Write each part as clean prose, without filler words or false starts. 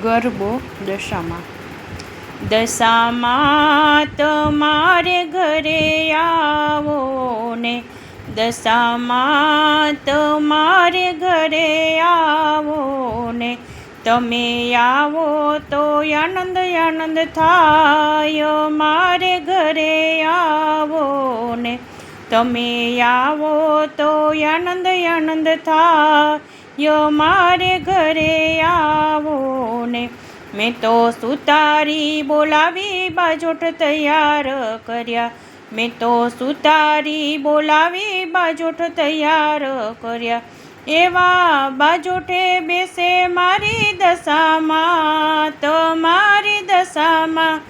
ગરબો દશામાં. દશામાં તમારે ઘરે આવો ને, દશામાં તમારે ઘરે આવો ને, તમે આવો તો આનંદ આનંદ થાય. મારે ઘરે આવો ને, તમે આવો તો આનંદ આનંદ થાય. મારે ઘરે આવો ને, મેં તો સુતારી બોલાવી બાજોઠ તૈયાર કર્યા. મેં તો સુતારી બોલાવી બાજોઠ તૈયાર કર્યા. એવા બાજોઠે બેસે મારી દશામાં, તમારી દશામાં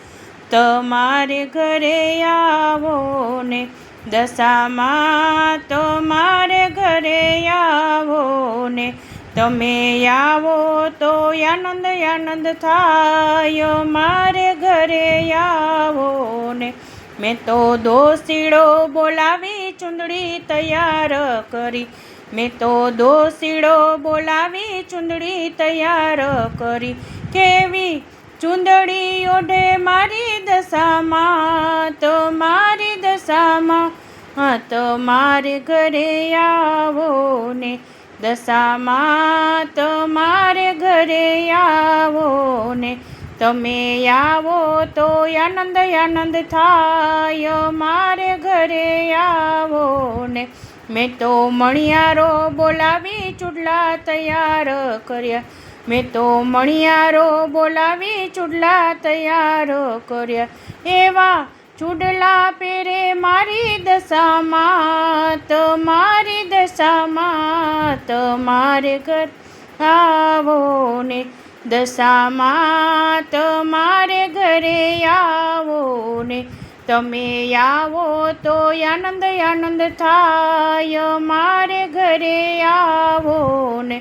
તમારે ઘરે આવો ને, દશામાં તમારે ઘરે આવો ને, તમે આવો તો આનંદ આનંદ થાય. મારે ઘરે આવો ને, મેં તો દોશીડો બોલાવી ચૂંદડી તૈયાર કરી. મેં તો દોશીડો બોલાવી ચૂંદડી તૈયાર કરી. કેવી ચૂંદડી ઓઢે મારી દશામાં, તમારી દશામાં તમારે ઘરે આવો ને, દશામાં તમારે ઘરે આવો ને, તમે આવો તો આનંદ આનંદ થાય. મારે ઘરે આવો ને, મેં તો મણિયારો બોલાવી ચૂડલા તૈયાર કર્યા. મેં તો મણિયારો બોલાવી ચૂડલા તૈયાર કર્યા. એવા ચૂડલા પહેરે મારી દશામાં, તમારી દશામાં તમારે ઘર આવો ને, દશામાં તમારે ઘરે આવો ને, તમે આવો તો આનંદ આનંદ થાય. મારે ઘરે આવો ને,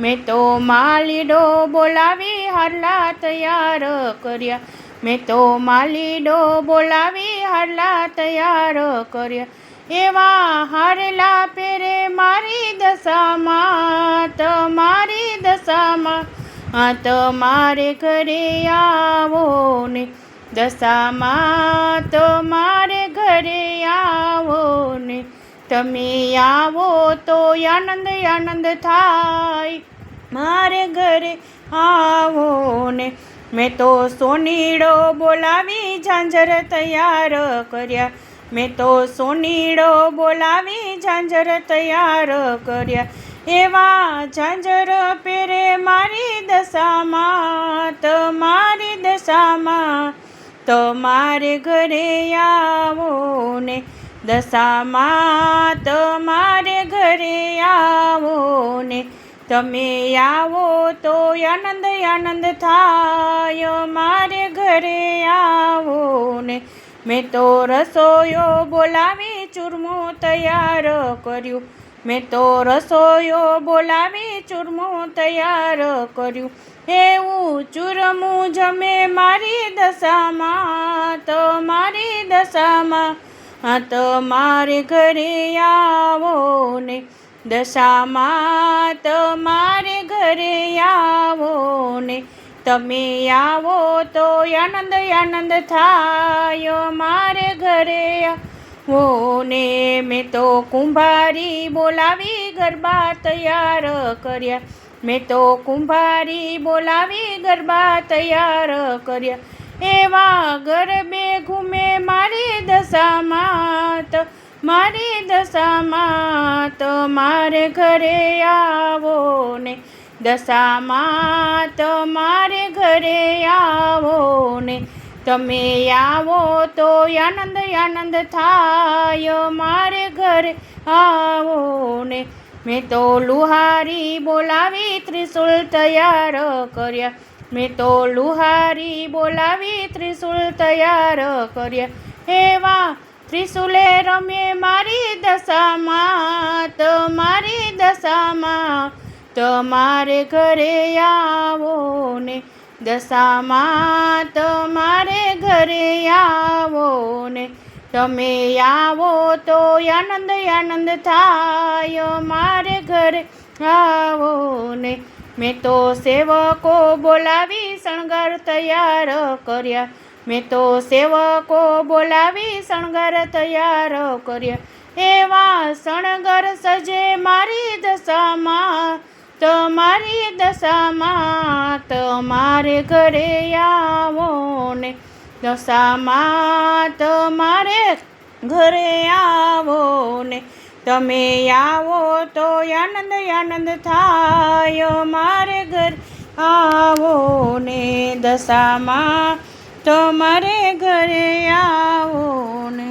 મેં તો માલીડો બોલાવી હારલા તૈયાર કર્યા. મેં તો માલીડો બોલાવી હારલા તૈયાર કર્યા. એવા હારલા પહેરે મારી દશામાં, તમારી દશામાં તમારે ઘરે આવો ને, દશામાં તમારે ઘરે આવો ને, તમે આવો તો આનંદ આનંદ થાય. મારે ઘરે આવો ને, મેં તો સોનીડો બોલાવી ઝાંઝર તૈયાર કર્યા. મેં તો સોનીડો બોલાવી ઝાંઝર તૈયાર કર્યા. એવા ઝાંઝર પહેરે મારી દશામાં, તમારી દશામાં તમારે ઘરે આવો ને, દશામાં તમારે ઘરે આવો ને, તમે આવો તો આનંદ આનંદ થાય. મારે ઘરે આવો ને, મેં તો રસોયો બોલાવી ચૂરમું તૈયાર કર્યું. મેં તો રસોયો બોલાવી ચૂરમું તૈયાર કર્યું. એવું ચૂરમું જમે મારી દશામાં, તમારી દશામાં તમારે ઘરે આવો ને, દશામાં તમારે ઘરે આવો ને, તમે આવો તો આનંદ આનંદ થાય. મારે ઘરે આવો ને, મેં તો કુંભારી બોલાવી ગરબા તૈયાર કર્યા. મેં તો કુંભારી બોલાવી ગરબા તૈયાર કર્યા. એવા ગરબે ઘૂમે મારી દશામાં, મારી દશામાં તમારે ઘરે આવો ને, દશામાં તમારે ઘરે આવો ને, તમે આવો તો આનંદ આનંદ થાય. મારે ઘરે આવો ને, મેં તો લુહારી બોલાવી ત્રિશુલ તૈયાર કર્યા. મેં તો લુહારી બોલાવી ત્રિશુલ તૈયાર કર્યા. એવા ત્રિશુલે રમે મારી દશામાં, તમારી દશામાં તમારે ઘરે આવો ને, દશામાં તમારે ઘરે આવો ને, તમે આવો તો આનંદ આનંદ થાય. મારે ઘરે આવો ને, મેં તો સેવકો બોલાવી શણગાર તૈયાર કર્યા, મેં તો સેવકો બોલાવી શણગાર તૈયાર કર્યા, એવા શણગાર સજે મારી દશામાં, તમારી દશામાં તમારે ઘરે આવો ને, દશામાં તમારે ઘરે આવો ને, તમે આવો તો આનંદ આનંદ થાય, મારે ઘર આવો ને, દશામાં તમારે ઘરે આવો ને.